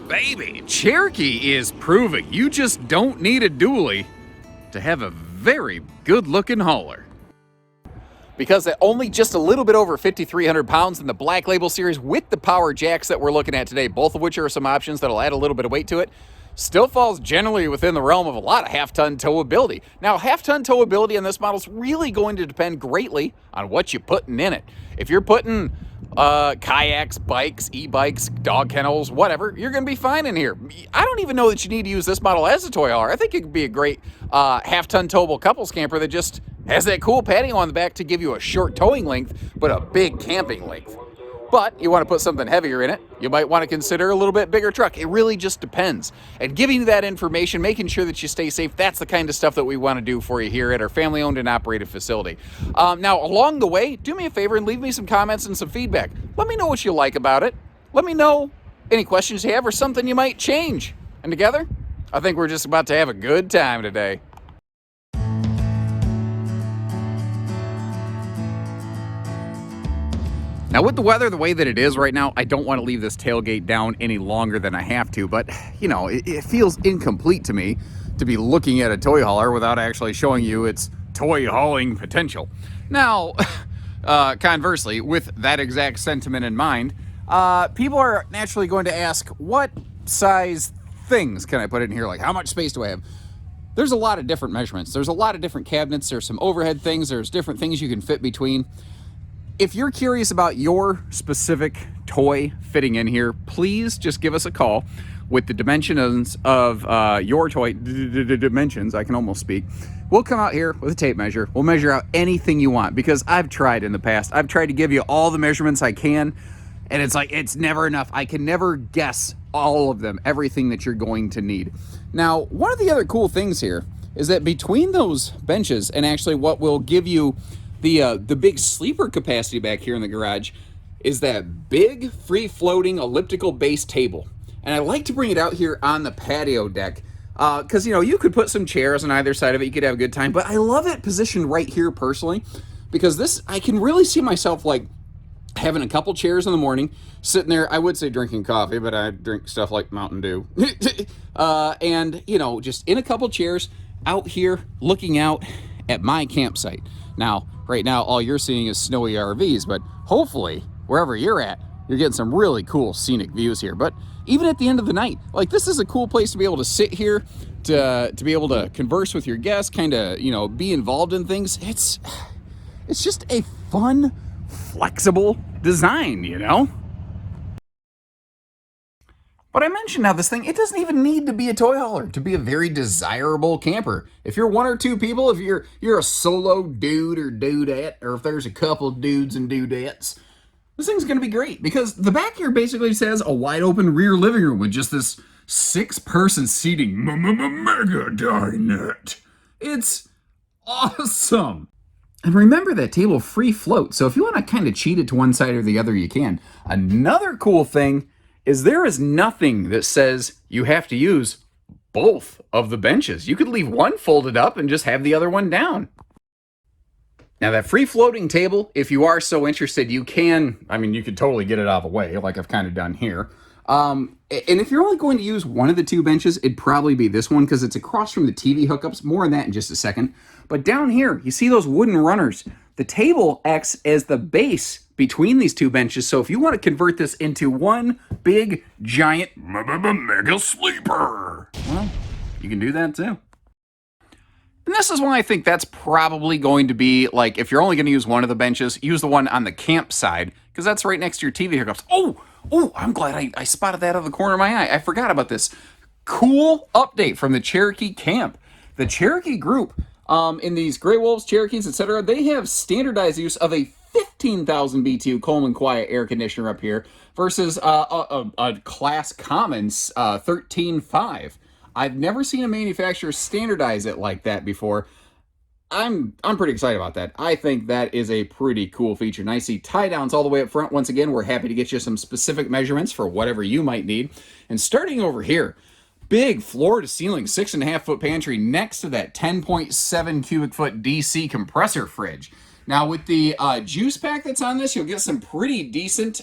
baby, Cherokee is proving you just don't need a dually to have a very good-looking hauler. Because at only just a little bit over 5,300 pounds in the Black Label series with the power jacks that we're looking at today, both of which are some options that'll add a little bit of weight to it, still falls generally within the realm of a lot of half-ton towability. Now, half-ton towability on this model is really going to depend greatly on what you're putting in it. If you're putting kayaks, bikes, e-bikes, dog kennels, whatever, you're going to be fine in here. I don't even know that you need to use this model as a toy hauler. I think it could be a great half-ton towable couples camper that just has that cool patio on the back to give you a short towing length, but a big camping length. But you want to put something heavier in it, you might want to consider a little bit bigger truck. It really just depends. And giving you that information, making sure that you stay safe, that's the kind of stuff that we want to do for you here at our family-owned and operated facility. Now, along the way, do me a favor and leave me some comments and some feedback. Let me know what you like about it. Let me know any questions you have or something you might change. And together, I think we're just about to have a good time today. Now, with the weather the way that it is right now, I don't want to leave this tailgate down any longer than I have to, but, you know, it feels incomplete to me to be looking at a toy hauler without actually showing you its toy hauling potential. Now, conversely, with that exact sentiment in mind, people are naturally going to ask, what size things can I put in here? Like, how much space do I have? There's a lot of different measurements. There's a lot of different cabinets. There's some overhead things. There's different things you can fit between. If you're curious about your specific toy fitting in here, please just give us a call with the dimensions of your toy. Dimensions, I can almost speak. We'll come out here with a tape measure. We'll measure out anything you want because I've tried in the past. I've tried to give you all the measurements I can, and it's like, it's never enough. I can never guess all of them, everything that you're going to need. Now, one of the other cool things here is that between those benches and actually what will give you the big sleeper capacity back here in the garage is that big free-floating elliptical base table. And I like to bring it out here on the patio deck because, you know, you could put some chairs on either side of it. You could have a good time. But I love it positioned right here personally because this, I can really see myself like having a couple chairs in the morning, sitting there, I would say drinking coffee, but I drink stuff like Mountain Dew. And, you know, just in a couple chairs out here looking out at my campsite. Now, right now, all you're seeing is snowy RVs, but hopefully, wherever you're at, you're getting some really cool scenic views here. But even at the end of the night, like, this is a cool place to be able to sit here, to be able to converse with your guests, kind of, you know, be involved in things. It's just a fun, flexible design, you know? But I mentioned now this thing, it doesn't even need to be a toy hauler to be a very desirable camper. If you're one or two people, if you're a solo dude or dudette, or if there's a couple dudes and dudettes, this thing's going to be great because the back here basically says a wide open rear living room with just this 6-person seating mega dinette. It's awesome. And remember that table free float, so if you want to kind of cheat it to one side or the other, you can. Another cool thing is there is nothing that says you have to use both of the benches. You could leave one folded up and just have the other one down. Now that free floating table, if you are so interested, you can, I mean, you could totally get it out of the way like I've kind of done here. And if you're only going to use one of the two benches, it'd probably be this one because it's across from the TV hookups. More on that in just a second. But down here, you see those wooden runners. The table acts as the base between these two benches. So if you want to convert this into one big, giant, mega sleeper, well, you can do that too. And this is why I think that's probably going to be, like, if you're only going to use one of the benches, use the one on the camp side, because that's right next to your TV hookups. Oh, I'm glad I spotted that out of the corner of my eye. I forgot about this. Cool update from the Cherokee camp. The Cherokee group, in these Grey Wolves, Cherokees, etc., they have standardized use of a 15,000 BTU Coleman Quiet air conditioner up here versus a Class Commons 13.5. I've never seen a manufacturer standardize it like that before. I'm pretty excited about that. I think that is a pretty cool feature. And I see tie downs all the way up front. Once again, we're happy to get you some specific measurements for whatever you might need. And starting over here, big floor to ceiling 6.5 foot pantry next to that 10.7 cubic foot DC compressor fridge. Now with the juice pack that's on this, you'll get some pretty decent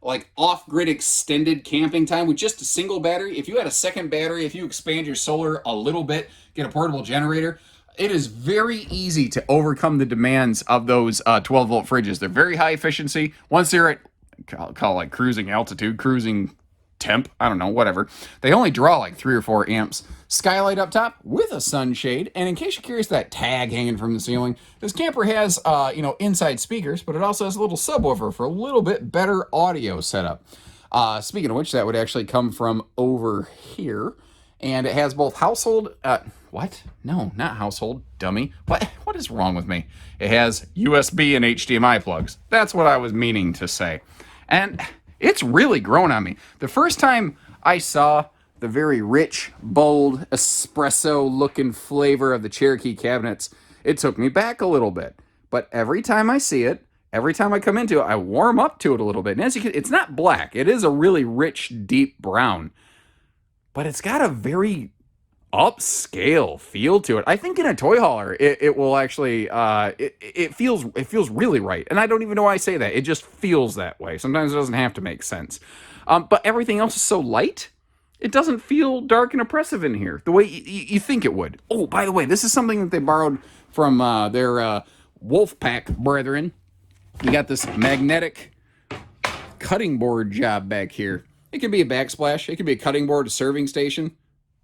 like off-grid extended camping time with just a single battery. If you had a second battery, if you expand your solar a little bit, get a portable generator, it is very easy to overcome the demands of those 12-volt fridges. They're very high efficiency. Once they're at, I'll call it like cruising altitude, cruising temp, I don't know, whatever. They only draw like 3 or 4 amps. Skylight up top with a sunshade. And in case you're curious, that tag hanging from the ceiling, this camper has, inside speakers, but it also has a little subwoofer for a little bit better audio setup. Speaking of which, that would actually come from over here. And it has both household, what? No, not household, dummy. What is wrong with me? It has USB and HDMI plugs. That's what I was meaning to say. And it's really grown on me. The first time I saw the very rich, bold, espresso-looking flavor of the Cherokee cabinets, it took me back a little bit. But every time I see it, every time I come into it, I warm up to it a little bit. And as you can, it's not black. It is a really rich, deep brown. But it's got a very upscale feel to it. I think in a toy hauler, it will actually, it feels really right. And I don't even know why I say that. It just feels that way. Sometimes it doesn't have to make sense. But everything else is so light, it doesn't feel dark and oppressive in here the way you think it would. Oh, by the way, this is something that they borrowed from their Wolfpack brethren. You got this magnetic cutting board job back here. It can be a backsplash. It can be a cutting board, a serving station.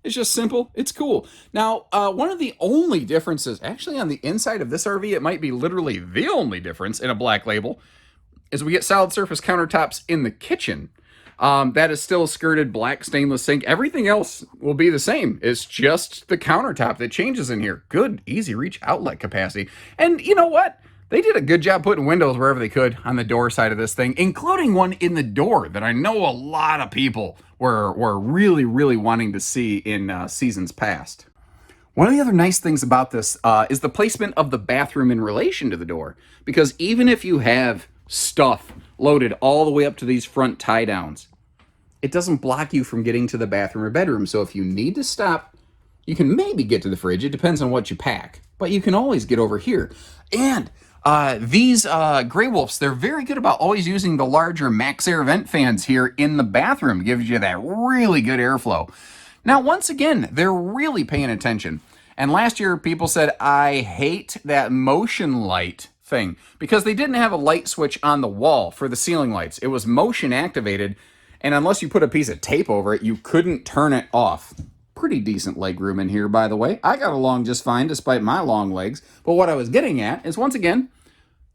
It's just simple. It's cool. Now, one of the only differences, actually on the inside of this RV, it might be literally the only difference in a Black Label, is we get solid surface countertops in the kitchen. That is still skirted black stainless sink. Everything else will be the same. It's just the countertop that changes in here. Good, easy reach outlet capacity. And you know what? They did a good job putting windows wherever they could on the door side of this thing, including one in the door that I know a lot of people were really, really wanting to see in seasons past. One of the other nice things about this is the placement of the bathroom in relation to the door. Because even if you have stuff loaded all the way up to these front tie downs, it doesn't block you from getting to the bathroom or bedroom. So if you need to stop, you can maybe get to the fridge. It depends on what you pack. But you can always get over here. And these Grey Wolves, they're very good about always using the larger Max Air vent fans here in the bathroom. Gives you that really good airflow. Now, once again, they're really paying attention. And last year, people said, I hate that motion light thing because they didn't have a light switch on the wall for the ceiling lights. It was motion activated, and unless you put a piece of tape over it, you couldn't turn it off. Pretty decent leg room in here, by the way. I got along just fine despite my long legs. But what I was getting at is, once again,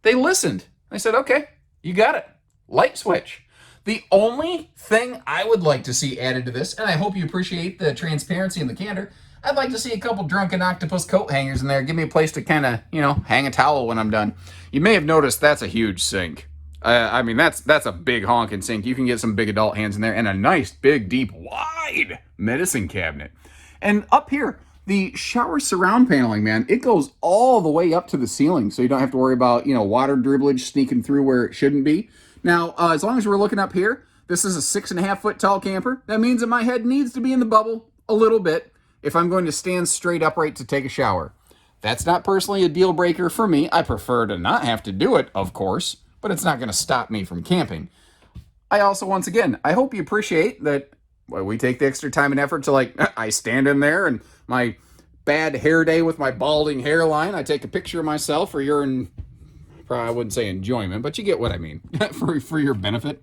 they listened. They said, okay, you got it. Light switch. The only thing I would like to see added to this, and I hope you appreciate the transparency and the candor, I'd like to see a couple drunken octopus coat hangers in there. Give me a place to kind of, hang a towel when I'm done. You may have noticed that's a huge sink. That's a big honking sink. You can get some big adult hands in there, and a nice, big, deep, wide medicine cabinet. And up here, the shower surround paneling, man, it goes all the way up to the ceiling, so you don't have to worry about, water dribblage sneaking through where it shouldn't be. Now, as long as we're looking up here, this is a 6.5-foot tall camper. That means that my head needs to be in the bubble a little bit if I'm going to stand straight upright to take a shower. That's not personally a deal breaker for me. I prefer to not have to do it, of course, but it's not going to stop me from camping. I also, once again, I hope you appreciate that we take the extra time and effort to, I stand in there and my bad hair day with my balding hairline, I take a picture of myself for your, I wouldn't say enjoyment, but you get what I mean, for your benefit.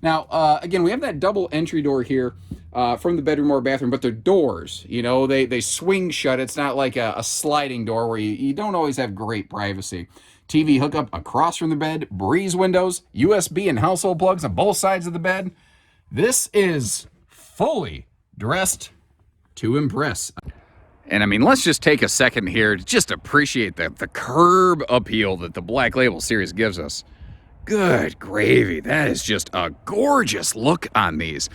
Now, again, we have that double entry door here from the bedroom or bathroom, but they're doors, they swing shut. It's not like a sliding door where you don't always have great privacy. TV hookup across from the bed, breeze windows, USB and household plugs on both sides of the bed. This is fully dressed to impress. And let's just take a second here to just appreciate the curb appeal that the Black Label series gives us. Good gravy. That is just a gorgeous look on these.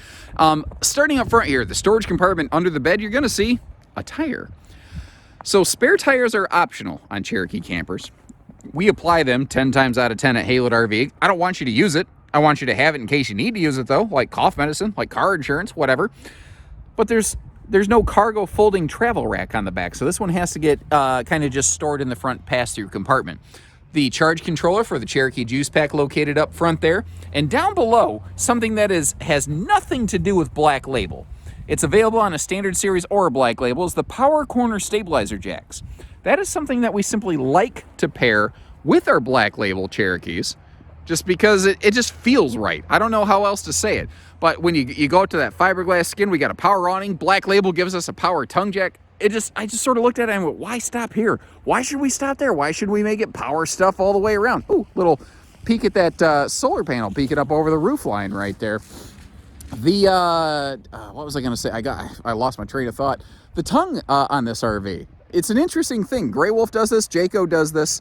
Starting up front here, the storage compartment under the bed, you're going to see a tire. So spare tires are optional on Cherokee campers. We apply them 10 times out of 10 at Haylett RV. I don't want you to use it. I want you to have it in case you need to use it, though, like cough medicine, like car insurance, whatever. But there's no cargo folding travel rack on the back, so this one has to get kind of just stored in the front pass-through compartment. the charge controller for the Cherokee juice pack located up front there. And down below, something that has nothing to do with Black Label. It's available on a standard series or a Black Label, is the power corner stabilizer jacks. That is something that we simply like to pair with our Black Label Cherokees, just because it just feels right. I don't know how else to say it. But when you go to that fiberglass skin, we got a power awning. Black Label gives us a power tongue jack. I just sort of looked at it and went, why stop here? Why should we stop there? Why should we make it power stuff all the way around? Ooh, little peek at that solar panel peeking up over the roof line right there. The, what was I going to say? I lost my train of thought. The tongue on this RV. It's an interesting thing. Grey Wolf does this. Jayco does this.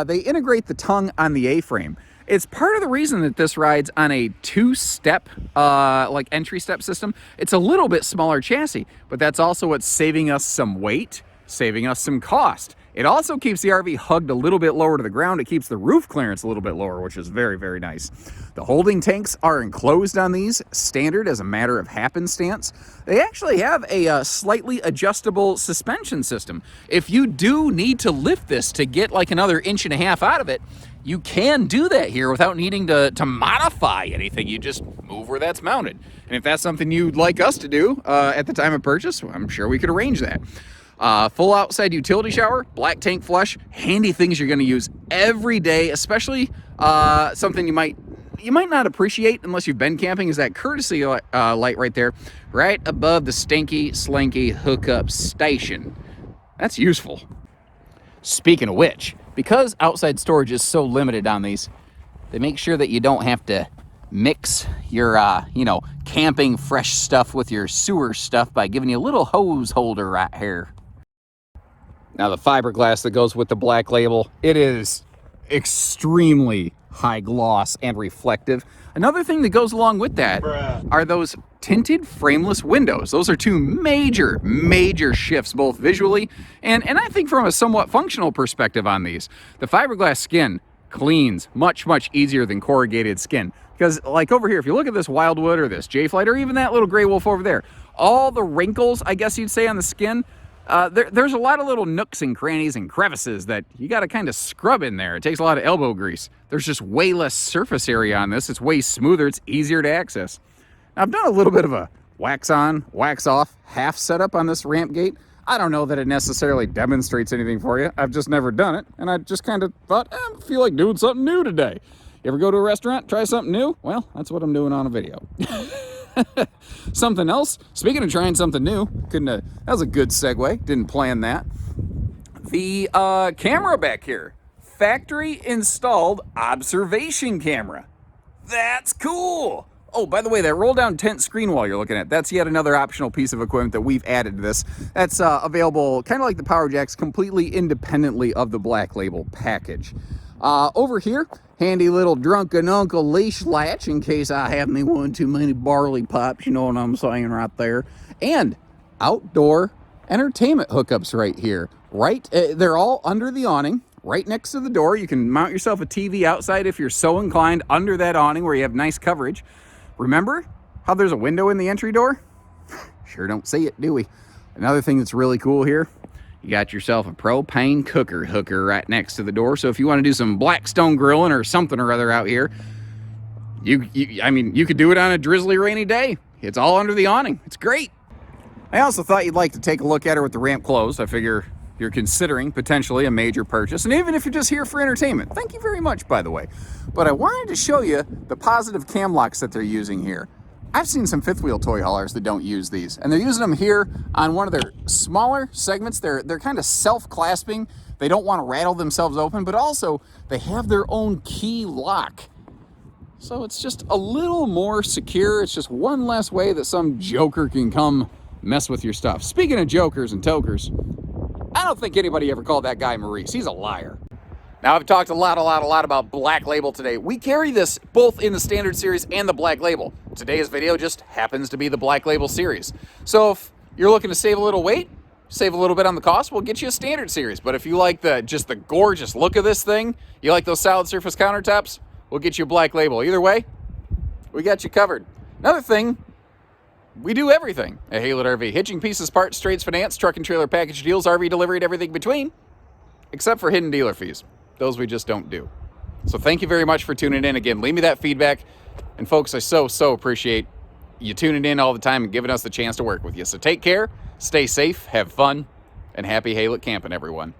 They integrate the tongue on the A-frame. It's part of the reason that this rides on a two-step, like entry step system. It's a little bit smaller chassis, but that's also what's saving us some weight, saving us some cost. It also keeps the RV hugged a little bit lower to the ground. It keeps the roof clearance a little bit lower, which is very, very nice. The holding tanks are enclosed on these, standard as a matter of happenstance. They actually have a slightly adjustable suspension system. If you do need to lift this to get like another 1.5 inches out of it, you can do that here without needing to modify anything. You just move where that's mounted. And if that's something you'd like us to do at the time of purchase, well, I'm sure we could arrange that. Full outside utility shower, black tank flush, handy things you're going to use every day, especially something you might not appreciate unless you've been camping, is that courtesy light right there, right above the stinky, slinky hookup station. That's useful. Speaking of which, because outside storage is so limited on these, they make sure that you don't have to mix your, camping fresh stuff with your sewer stuff by giving you a little hose holder right here. Now the fiberglass that goes with the Black Label, it is extremely high gloss and reflective. Another thing that goes along with that are those tinted frameless windows. Those are two major shifts, both visually and I think from a somewhat functional perspective on these. The fiberglass skin cleans much easier than corrugated skin. Because like over here, if you look at this Wildwood or this J-Flight or even that little Grey Wolf over there, all the wrinkles, I guess you'd say, on the skin, there's a lot of little nooks and crannies and crevices that you got to kind of scrub in there. It takes a lot of elbow grease. There's just way less surface area on this. It's way smoother. It's easier to access. Now, I've done a little bit of a wax on, wax off half setup on this ramp gate. I don't know that it necessarily demonstrates anything for you. I've just never done it. And I just kind of thought, I feel like doing something new today. You ever go to a restaurant, try something new? Well, that's what I'm doing on a video. Something else, speaking of trying something new, that was a good segue, didn't plan that. The camera back here, factory installed observation camera. That's cool. Oh, by the way, that roll down tent screen wall you're looking at, that's yet another optional piece of equipment that we've added to this. That's available kind of like the power jacks, completely independently of the Black Label package. Over here, handy little drunken uncle leash latch in case I have me one too many barley pops, you know what I'm saying right there. And outdoor entertainment hookups right here. They're all under the awning, right next to the door. You can mount yourself a TV outside if you're so inclined under that awning where you have nice coverage. Remember how there's a window in the entry door? Sure don't see it, do we? Another thing that's really cool here, you got yourself a propane cooker hooker right next to the door. So if you want to do some Blackstone grilling or something or other out here, you could do it on a drizzly rainy day. It's all under the awning. It's great. I also thought you'd like to take a look at her with the ramp closed. I figure you're considering potentially a major purchase. And even if you're just here for entertainment, thank you very much, by the way. But I wanted to show you the positive cam locks that they're using here. I've seen some fifth wheel toy haulers that don't use these, and they're using them here on one of their smaller segments. They're kind of self-clasping. They don't want to rattle themselves open, but also they have their own key lock. So it's just a little more secure. It's just one less way that some joker can come mess with your stuff. Speaking of jokers and tokers, I don't think anybody ever called that guy Maurice. He's a liar. Now, I've talked a lot about Black Label today. We carry this both in the Standard Series and the Black Label. Today's video just happens to be the Black Label Series. So if you're looking to save a little weight, save a little bit on the cost, we'll get you a Standard Series. But if you like just the gorgeous look of this thing, you like those solid surface countertops, we'll get you a Black Label. Either way, we got you covered. Another thing, we do everything at Haylett RV. Hitching, pieces, parts, trades, finance, truck and trailer package deals, RV delivery, and everything between, except for hidden dealer fees. Those we just don't do. So thank you very much for tuning in. Again, leave me that feedback. And folks, I so appreciate you tuning in all the time and giving us the chance to work with you. So take care, stay safe, have fun, and happy Haylet camping, everyone.